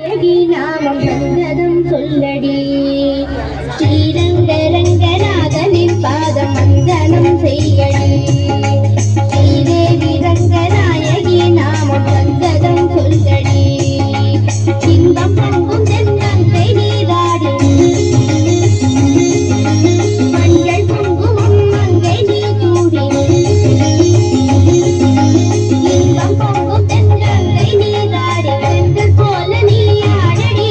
நாமம் வந்ததும் சொல்லடி ஸ்ரீரங்க ரங்கநாதனின் பாதம் வந்தனம் செய்யடி ஸ்ரீதேவி ரங்கநாயகி நாமம் வந்ததும் சொல்லடி இன்பம் பொங்கும் தென்னங்கை நீராடி மஞ்சள் குங்குமம் மங்கை நீ கூடி இன்பம் பொங்கும் தென்னங்கை நீராடி வெண்கள் போல நீ ஆடடி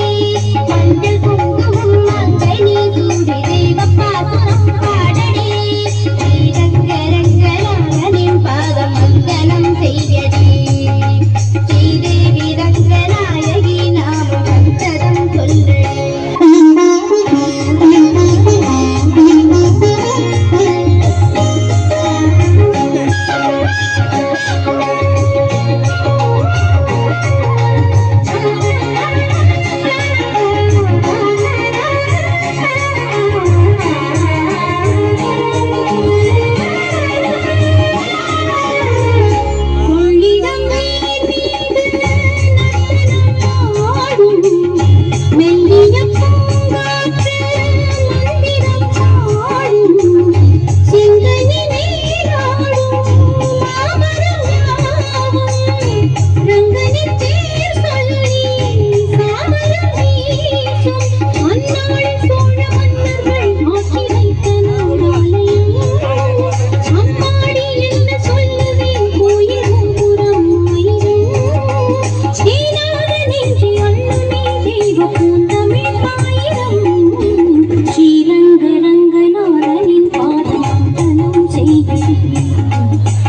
மஞ்சள் குங்குமம் மங்கை நீ கூடி தெய்வ பாசுரம் பாடடி ஸ்ரீரங்க ரங்கநாதனின் பாதம் வந்தனம் செய்யடி ஸ்ரீதேவி ரங்கநாயகி நாமம் வந்தனம் சொல்லடி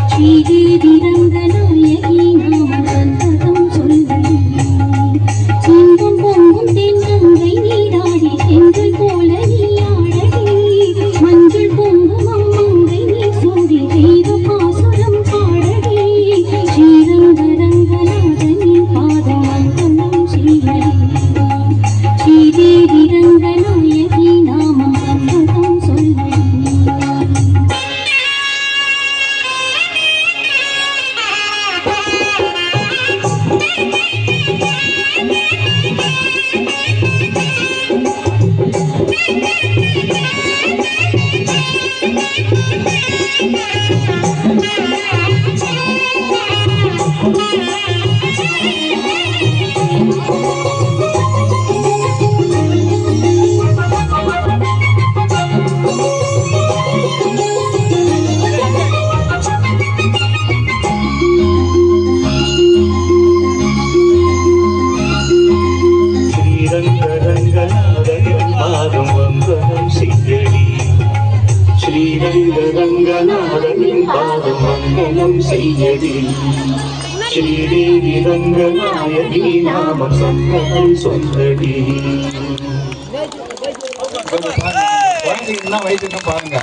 ஸ்ரீதேவி ரங்கநாயகி நாமம் வந்தனம் சொல்லடி இன்பம் பொங்கும் தென்னங்கை நீராடி செங்கல் போல நீ ஆடடி மஞ்சள் குங்குமம் மங்கை நீ சூடி தெய்வ பாசுரம் பாடடி ஸ்ரீரங்க ரங்கநாதனின் பாதம் வந்தனம் செய்யடி ஸ்ரீதேவி ரங்கநாயகி நாமம் வந்தனம் சொல்லடி ஸ்ரீரங்க ரங்கநாதனின் பாதம் வந்தனம் செய்யடி ஸ்ரீதேவி ரங்கநாயகி நாமம் வந்தனம் சொல்லடி. குழந்தைங்கன்னா வயசுன்னு பாருங்க.